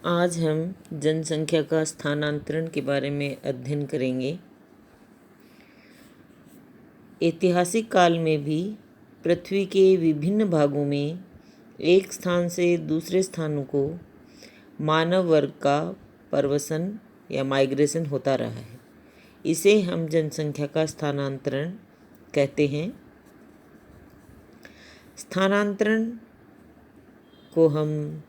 आज हम जनसंख्या का स्थानांतरण के बारे में अध्ययन करेंगे। ऐतिहासिक काल में भी पृथ्वी के विभिन्न भागों में एक स्थान से दूसरे स्थानों को मानव वर्ग का प्रवसन या माइग्रेशन होता रहा है। इसे हम जनसंख्या का स्थानांतरण कहते हैं। स्थानांतरण को हम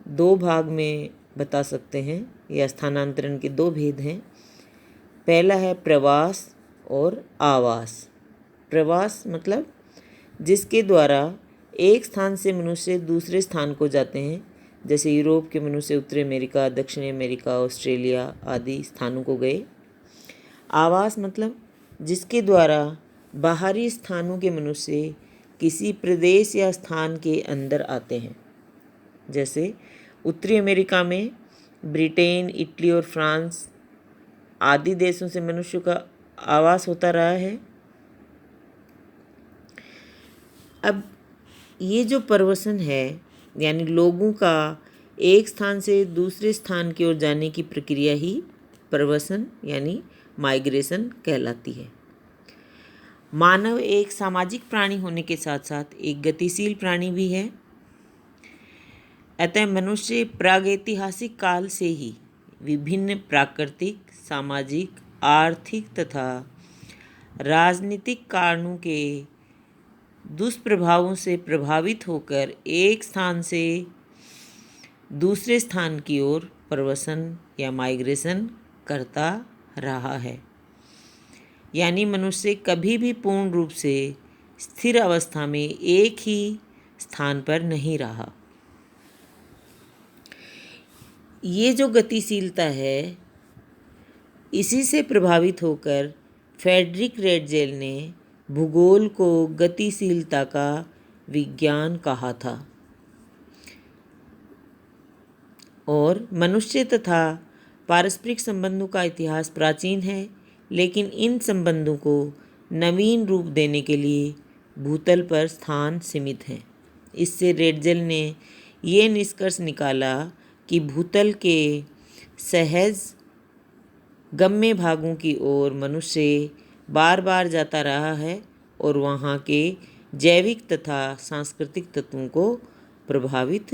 दो भाग में बता सकते हैं या स्थानांतरण के दो भेद हैं। पहला है प्रवास और आवास। प्रवास मतलब जिसके द्वारा एक स्थान से मनुष्य दूसरे स्थान को जाते हैं, जैसे यूरोप के मनुष्य उत्तरी अमेरिका, दक्षिणी अमेरिका, ऑस्ट्रेलिया आदि स्थानों को गए। आवास मतलब जिसके द्वारा बाहरी स्थानों के मनुष्य किसी प्रदेश या स्थान के अंदर आते हैं, जैसे उत्तरी अमेरिका में ब्रिटेन, इटली और फ्रांस आदि देशों से मनुष्य का आवास होता रहा है। अब ये जो प्रवसन है यानी लोगों का एक स्थान से दूसरे स्थान की ओर जाने की प्रक्रिया ही प्रवसन यानी माइग्रेशन कहलाती है। मानव एक सामाजिक प्राणी होने के साथ साथ एक गतिशील प्राणी भी है। अतः मनुष्य प्रागैतिहासिक काल से ही विभिन्न प्राकृतिक, सामाजिक, आर्थिक तथा राजनीतिक कारणों के दुष्प्रभावों से प्रभावित होकर एक स्थान से दूसरे स्थान की ओर प्रवसन या माइग्रेशन करता रहा है। यानी मनुष्य कभी भी पूर्ण रूप से स्थिर अवस्था में एक ही स्थान पर नहीं रहा। ये जो गतिशीलता है, इसी से प्रभावित होकर फ्रेडरिक रेटजेल ने भूगोल को गतिशीलता का विज्ञान कहा था और मनुष्य तथा पारस्परिक संबंधों का इतिहास प्राचीन है, लेकिन इन संबंधों को नवीन रूप देने के लिए भूतल पर स्थान सीमित हैं। इससे रेटजेल ने ये निष्कर्ष निकाला कि भूतल के सहज गम्य भागों की ओर मनुष्य बार बार जाता रहा है और वहाँ के जैविक तथा सांस्कृतिक तत्वों को प्रभावित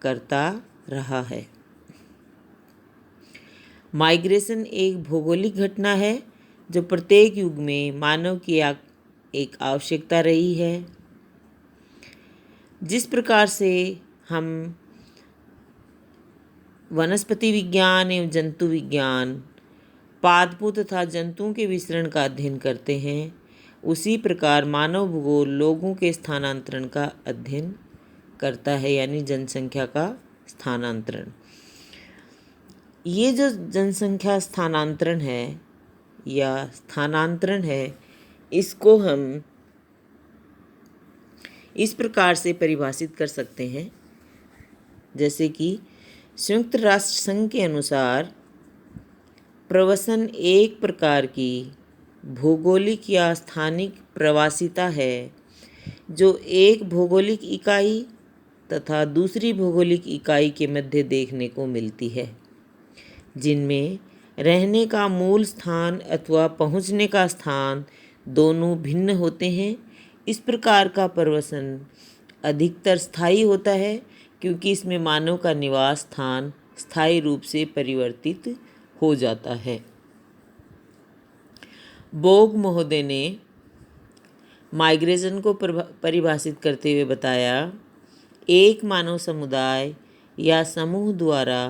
करता रहा है। माइग्रेशन एक भौगोलिक घटना है जो प्रत्येक युग में मानव की एक आवश्यकता रही है। जिस प्रकार से हम वनस्पति विज्ञान एवं जंतु विज्ञान पादपों तथा जंतुओं के विचरण का अध्ययन करते हैं, उसी प्रकार मानव भूगोल लोगों के स्थानांतरण का अध्ययन करता है, यानी जनसंख्या का स्थानांतरण। ये जो जनसंख्या स्थानांतरण है या स्थानांतरण है, इसको हम इस प्रकार से परिभाषित कर सकते हैं, जैसे कि संयुक्त राष्ट्र संघ के अनुसार प्रवसन एक प्रकार की भौगोलिक या स्थानिक प्रवासिता है जो एक भौगोलिक इकाई तथा दूसरी भौगोलिक इकाई के मध्य देखने को मिलती है, जिनमें रहने का मूल स्थान अथवा पहुंचने का स्थान दोनों भिन्न होते हैं। इस प्रकार का प्रवसन अधिकतर स्थायी होता है क्योंकि इसमें मानव का निवास स्थान स्थायी रूप से परिवर्तित हो जाता है। बोग महोदय ने माइग्रेशन को परिभाषित करते हुए बताया, एक मानव समुदाय या समूह द्वारा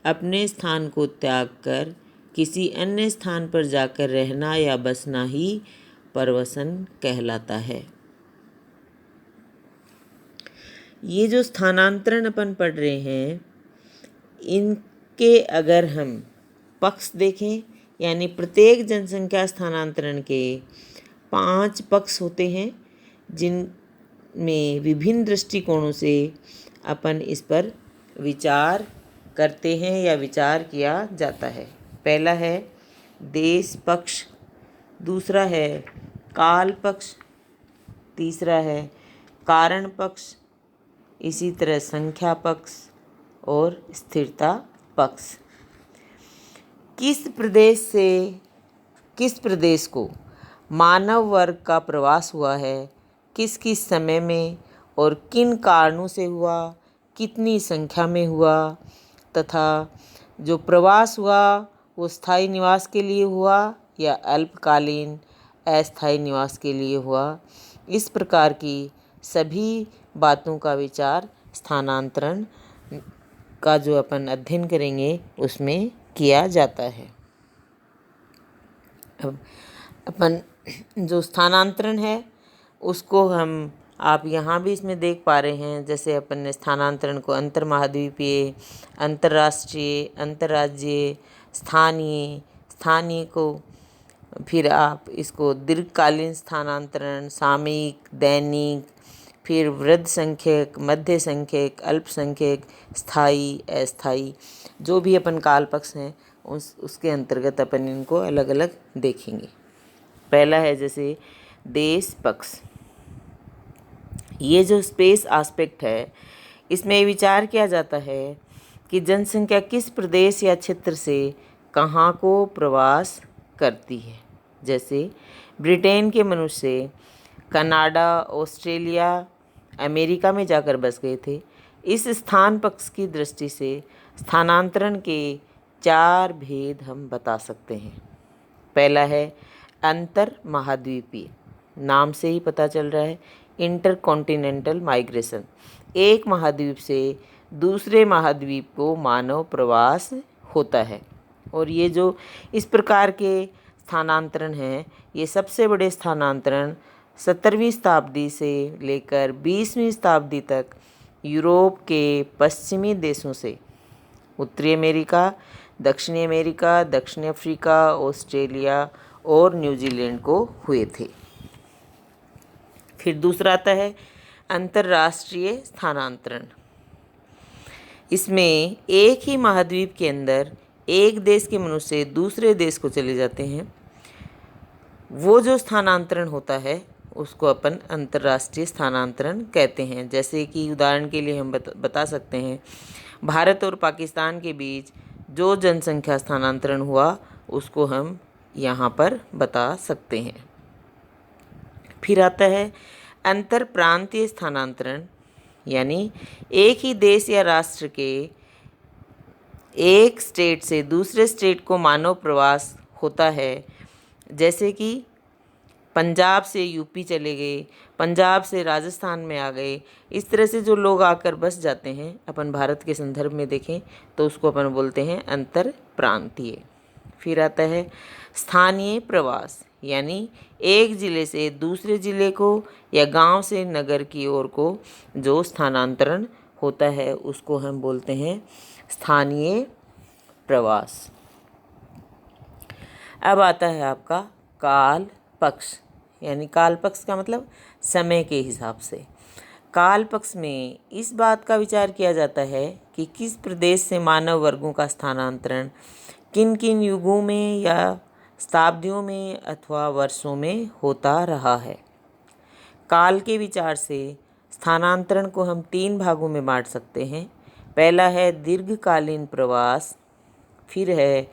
अपने स्थान को त्याग कर किसी अन्य स्थान पर जाकर रहना या बसना ही प्रवसन कहलाता है। ये जो स्थानांतरण अपन पढ़ रहे हैं, इनके अगर हम पक्ष देखें, यानी प्रत्येक जनसंख्या स्थानांतरण के 5 पक्ष होते हैं, जिनमें विभिन्न दृष्टिकोणों से अपन इस पर विचार करते हैं या विचार किया जाता है। पहला है देश पक्ष, दूसरा है काल पक्ष, तीसरा है कारण पक्ष, इसी तरह संख्या पक्ष, और स्थिरता पक्ष। किस प्रदेश को मानव वर्ग का प्रवास हुआ है, किस किस समय में और किन कारणों से हुआ, कितनी संख्या में हुआ, तथा जो प्रवास हुआ वो स्थायी निवास के लिए हुआ या अल्पकालीन अस्थायी निवास के लिए हुआ। इस प्रकार की सभी बातों का विचार स्थानांतरण का जो अपन अध्ययन करेंगे उसमें किया जाता है। अब अपन जो स्थानांतरण है उसको आप यहाँ भी इसमें देख पा रहे हैं। जैसे अपन ने स्थानांतरण को अंतर्महाद्वीपीय, अंतर्राष्ट्रीय, अंतर्राज्यीय, स्थानीय को फिर आप इसको दीर्घकालीन स्थानांतरण, सामयिक, दैनिक, फिर वृद्ध संख्यक, मध्य संख्यक, अल्पसंख्यक, स्थायी, अस्थायी, जो भी अपन काल पक्ष हैं उसके अंतर्गत अपन इनको अलग अलग देखेंगे। पहला है जैसे देश पक्ष। ये जो स्पेस एस्पेक्ट है इसमें विचार किया जाता है कि जनसंख्या किस प्रदेश या क्षेत्र से कहाँ को प्रवास करती है। जैसे ब्रिटेन के मनुष्य कनाडा, ऑस्ट्रेलिया, अमेरिका में जाकर बस गए थे। इस स्थान पक्ष की दृष्टि से स्थानांतरण के 4 भेद हम बता सकते हैं। पहला है अंतर महाद्वीपीय, नाम से ही पता चल रहा है, इंटरकॉन्टिनेंटल माइग्रेशन। एक महाद्वीप से दूसरे महाद्वीप को मानव प्रवास होता है। और ये जो इस प्रकार के स्थानांतरण हैं, ये सबसे बड़े स्थानांतरण 17वीं शताब्दी से लेकर 20वीं शताब्दी तक यूरोप के पश्चिमी देशों से उत्तरी अमेरिका, दक्षिणी अमेरिका, दक्षिण अफ्रीका, ऑस्ट्रेलिया और न्यूजीलैंड को हुए थे। फिर दूसरा आता है अंतर्राष्ट्रीय स्थानांतरण। इसमें एक ही महाद्वीप के अंदर एक देश के मनुष्य दूसरे देश को चले जाते हैं। वो जो स्थानांतरण होता है उसको अपन अंतर्राष्ट्रीय स्थानांतरण कहते हैं। जैसे कि उदाहरण के लिए हम बता सकते हैं, भारत और पाकिस्तान के बीच जो जनसंख्या स्थानांतरण हुआ उसको हम यहाँ पर बता सकते हैं। फिर आता है अंतर प्रांतीय स्थानांतरण, यानी एक ही देश या राष्ट्र के एक स्टेट से दूसरे स्टेट को मानव प्रवास होता है। जैसे कि पंजाब से यूपी चले गए, पंजाब से राजस्थान में आ गए, इस तरह से जो लोग आकर बस जाते हैं, अपन भारत के संदर्भ में देखें तो उसको अपन बोलते हैं अंतर प्रांतीय। फिर आता है स्थानीय प्रवास, यानी एक ज़िले से दूसरे ज़िले को या गांव से नगर की ओर को जो स्थानांतरण होता है उसको हम बोलते हैं स्थानीय प्रवास। अब आता है आपका काल पक्ष, यानी काल पक्ष का मतलब समय के हिसाब से। काल पक्ष में इस बात का विचार किया जाता है कि किस प्रदेश से मानव वर्गों का स्थानांतरण किन किन युगों में या शताब्दियों में अथवा वर्षों में होता रहा है। काल के विचार से स्थानांतरण को हम 3 भागों में बांट सकते हैं। पहला है दीर्घकालीन प्रवास, फिर है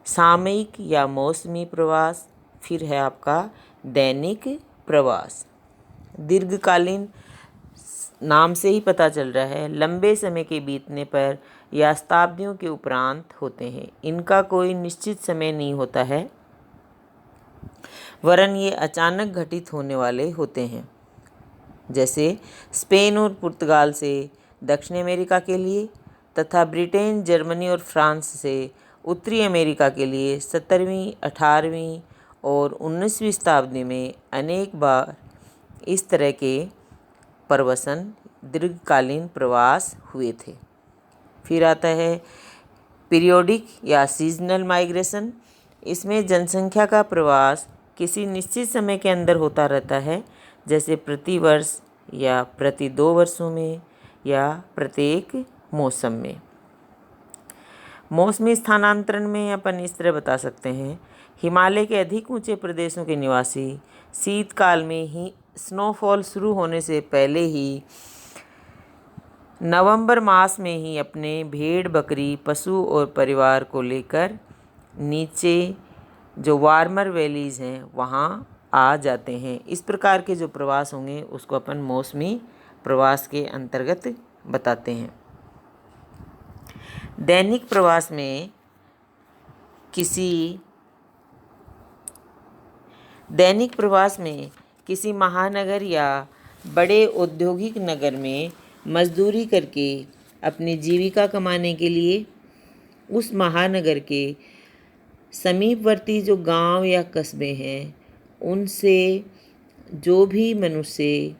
सामयिक या मौसमी प्रवास, फिर है आपका दैनिक प्रवास। दीर्घकालीन नाम से ही पता चल रहा है, लंबे समय के बीतने पर या शताब्दियों के उपरांत होते हैं। इनका कोई निश्चित समय नहीं होता है, वरन ये अचानक घटित होने वाले होते हैं। जैसे स्पेन और पुर्तगाल से दक्षिण अमेरिका के लिए तथा ब्रिटेन, जर्मनी और फ्रांस से उत्तरी अमेरिका के लिए 17वीं, 18वीं और 19वीं शताब्दी में अनेक बार इस तरह के प्रवसन दीर्घकालीन प्रवास हुए थे। फिर आता है पीरियोडिक या सीजनल माइग्रेशन। इसमें जनसंख्या का प्रवास किसी निश्चित समय के अंदर होता रहता है, जैसे प्रति वर्ष या प्रति 2 वर्षों में या प्रत्येक मौसम में। मौसमी स्थानांतरण में अपन इस तरह बता सकते हैं, हिमालय के अधिक ऊंचे प्रदेशों के निवासी शीतकाल में ही स्नोफॉल शुरू होने से पहले ही नवंबर मास में ही अपने भेड़ बकरी पशु और परिवार को लेकर नीचे जो वार्मर वैलीज़ हैं वहाँ आ जाते हैं। इस प्रकार के जो प्रवास होंगे उसको अपन मौसमी प्रवास के अंतर्गत बताते हैं। दैनिक प्रवास में किसी महानगर या बड़े औद्योगिक नगर में मजदूरी करके अपनी जीविका कमाने के लिए उस महानगर के समीपवर्ती जो गांव या कस्बे हैं उनसे जो भी मनुष्य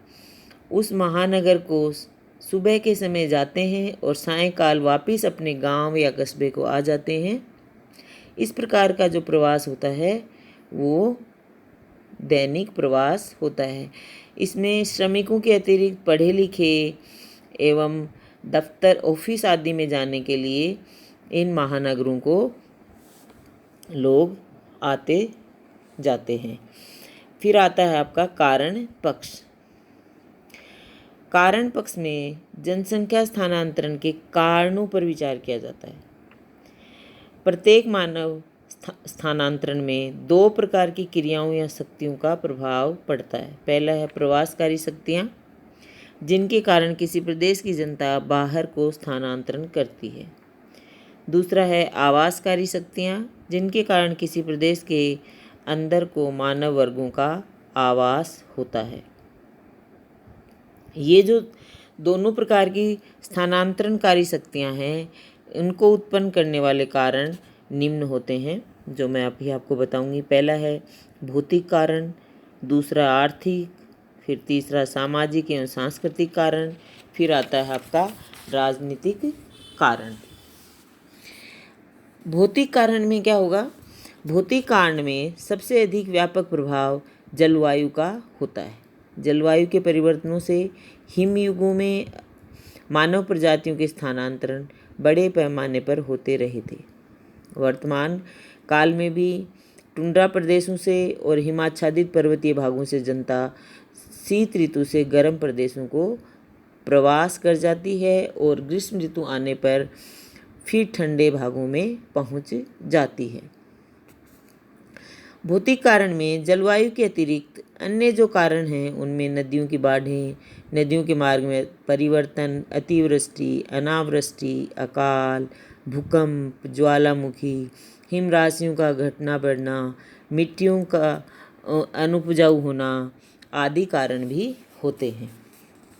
उस महानगर को सुबह के समय जाते हैं और सायंकाल वापस अपने गांव या कस्बे को आ जाते हैं, इस प्रकार का जो प्रवास होता है वो दैनिक प्रवास होता है। इसमें श्रमिकों के अतिरिक्त पढ़े लिखे एवं दफ्तर ऑफिस आदि में जाने के लिए इन महानगरों को लोग आते जाते हैं। फिर आता है आपका कारण पक्ष। कारण पक्ष में जनसंख्या स्थानांतरण के कारणों पर विचार किया जाता है। प्रत्येक मानव स्थानांतरण में दो प्रकार की क्रियाओं या शक्तियों का प्रभाव पड़ता है। पहला है प्रवासकारी शक्तियाँ, जिनके कारण किसी प्रदेश की जनता बाहर को स्थानांतरण करती है। दूसरा है आवासकारी शक्तियाँ, जिनके कारण किसी प्रदेश के अंदर को मानव वर्गों का आवास होता है। ये जो दोनों प्रकार की स्थानांतरणकारी शक्तियाँ हैं, इनको उत्पन्न करने वाले कारण निम्न होते हैं, जो मैं अभी आपको बताऊंगी। पहला है भौतिक कारण, दूसरा आर्थिक, फिर तीसरा सामाजिक एवं सांस्कृतिक कारण, फिर आता है आपका राजनीतिक कारण। भौतिक कारण में क्या होगा? भौतिक कारण में सबसे अधिक व्यापक प्रभाव जलवायु का होता है। जलवायु के परिवर्तनों से हिमयुगों में मानव प्रजातियों के स्थानांतरण बड़े पैमाने पर होते रहे थे। वर्तमान काल में भी टुंड्रा प्रदेशों से और हिमाच्छादित पर्वतीय भागों से जनता शीत ऋतु से गर्म प्रदेशों को प्रवास कर जाती है और ग्रीष्म ऋतु आने पर फिर ठंडे भागों में पहुंच जाती है। भौतिक कारण में जलवायु के अतिरिक्त अन्य जो कारण हैं उनमें नदियों की बाढ़ें, नदियों के मार्ग में परिवर्तन, अतिवृष्टि, अनावृष्टि, अकाल, भूकंप, ज्वालामुखी, हिमराशियों का घटना बढ़ना, मिट्टियों का अनुपजाऊ होना आदि कारण भी होते हैं।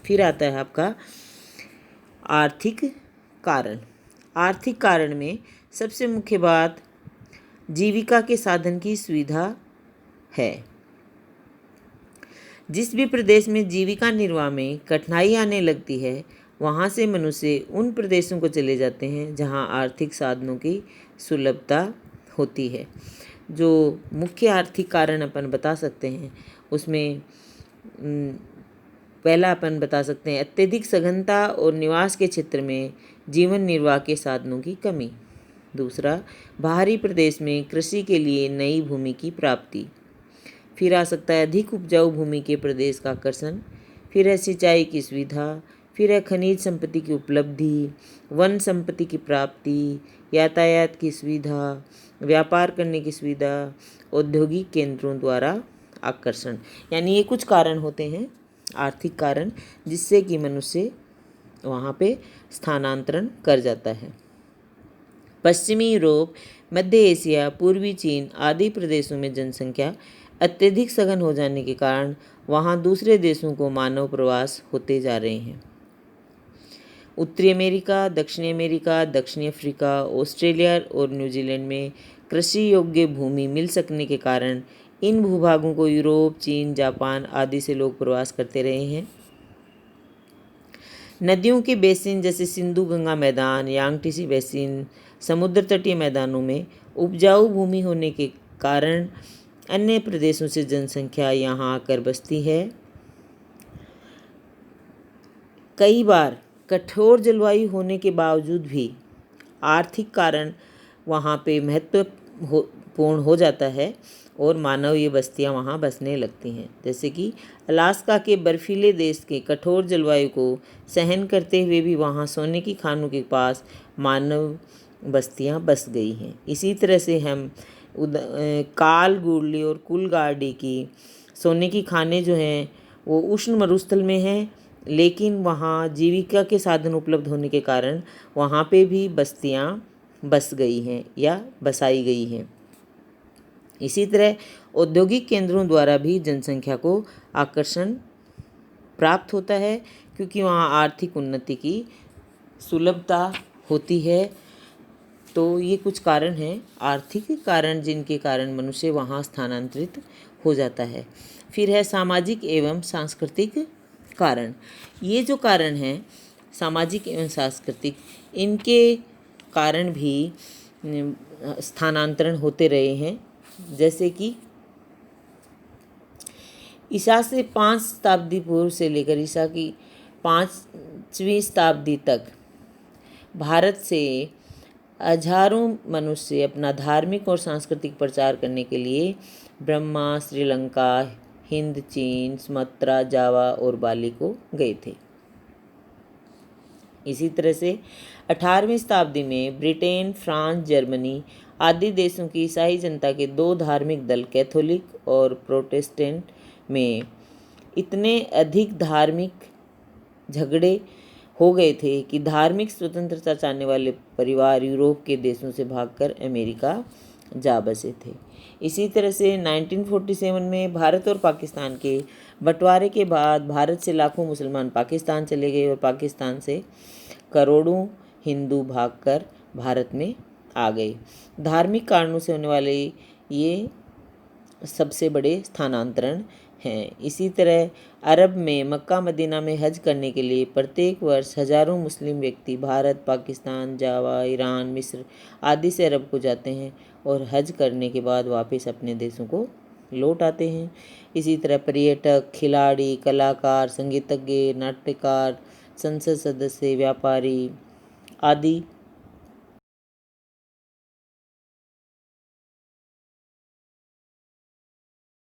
फिर आता है आपका आर्थिक कारण। आर्थिक कारण में सबसे मुख्य बात जीविका के साधन की सुविधा है। जिस भी प्रदेश में जीविका निर्वाह में कठिनाई आने लगती है, वहाँ से मनुष्य उन प्रदेशों को चले जाते हैं जहाँ आर्थिक साधनों की सुलभता होती है। जो मुख्य आर्थिक कारण अपन बता सकते हैं उसमें पहला अपन बता सकते हैं अत्यधिक सघनता और निवास के क्षेत्र में जीवन निर्वाह के साधनों की कमी। दूसरा, बाहरी प्रदेश में कृषि के लिए नई भूमि की प्राप्ति। फिर आ सकता है अधिक उपजाऊ भूमि के प्रदेश का आकर्षण। फिर है सिंचाई की सुविधा। फिर है खनिज संपत्ति की उपलब्धि, वन संपत्ति की प्राप्ति, यातायात की सुविधा, व्यापार करने की सुविधा, औद्योगिक केंद्रों द्वारा आकर्षण। यानी ये कुछ कारण होते हैं आर्थिक कारण जिससे कि मनुष्य वहाँ पे स्थानांतरण कर जाता है। पश्चिमी यूरोप, मध्य एशिया, पूर्वी चीन आदि प्रदेशों में जनसंख्या अत्यधिक सघन हो जाने के कारण वहाँ दूसरे देशों को मानव प्रवास होते जा रहे हैं। उत्तरी अमेरिका, दक्षिणी अफ्रीका, ऑस्ट्रेलिया और न्यूजीलैंड में कृषि योग्य भूमि मिल सकने के कारण इन भूभागों को यूरोप, चीन, जापान आदि से लोग प्रवास करते रहे हैं। नदियों के बेसिन जैसे सिंधु गंगा मैदान, यांगटीसी बेसिन, समुद्र तटीय मैदानों में उपजाऊ भूमि होने के कारण अन्य प्रदेशों से जनसंख्या यहाँ आकर बसती है। कई बार कठोर जलवायु होने के बावजूद भी आर्थिक कारण वहाँ पे पूर्ण हो जाता है और मानवीय बस्तियां वहां बसने लगती हैं। जैसे कि अलास्का के बर्फीले देश के कठोर जलवायु को सहन करते हुए भी वहां सोने की खानों के पास मानव बस्तियां बस गई हैं। इसी तरह से हम काल गुरली और कुलगार्डी की सोने की खानें जो हैं वो उष्ण मरुस्थल में हैं, लेकिन वहाँ जीविका के साधन उपलब्ध होने के कारण वहाँ पे भी बस्तियाँ बस गई हैं या बसाई गई हैं। इसी तरह औद्योगिक केंद्रों द्वारा भी जनसंख्या को आकर्षण प्राप्त होता है, क्योंकि वहाँ आर्थिक उन्नति की सुलभता होती है। तो ये कुछ कारण हैं, आर्थिक कारण, जिनके कारण मनुष्य वहाँ स्थानांतरित हो जाता है। फिर है सामाजिक एवं सांस्कृतिक कारण। ये जो कारण हैं सामाजिक एवं सांस्कृतिक, इनके कारण भी स्थानांतरण होते रहे हैं। जैसे कि ईसा से 5 शताब्दी पूर्व से लेकर ईसा की 5वीं शताब्दी तक भारत से हजारों मनुष्य अपना धार्मिक और सांस्कृतिक प्रचार करने के लिए ब्रह्मा, श्रीलंका, हिंद, चीन, सुमात्रा, जावा और बाली को गए थे। इसी तरह से 18वीं शताब्दी में ब्रिटेन, फ्रांस, जर्मनी आदि देशों की ईसाई जनता के 2 धार्मिक दल, कैथोलिक और प्रोटेस्टेंट, में इतने अधिक धार्मिक झगड़े हो गए थे कि धार्मिक स्वतंत्रता चाहने वाले परिवार यूरोप के देशों से भागकर अमेरिका जा बसे थे। इसी तरह से 1947 में भारत और पाकिस्तान के बंटवारे के बाद भारत से लाखों मुसलमान पाकिस्तान चले गए और पाकिस्तान से करोड़ों हिंदू भागकर भारत में आ गए। धार्मिक कारणों से होने वाले ये सबसे बड़े स्थानांतरण हैं। इसी तरह अरब में मक्का मदीना में हज करने के लिए प्रत्येक वर्ष हजारों मुस्लिम व्यक्ति भारत, पाकिस्तान, जावा, ईरान, मिस्र आदि से अरब को जाते हैं और हज करने के बाद वापस अपने देशों को लौट आते हैं। इसी तरह पर्यटक, खिलाड़ी, कलाकार, संगीतज्ञ, नाट्यकार, संसद सदस्य, व्यापारी आदि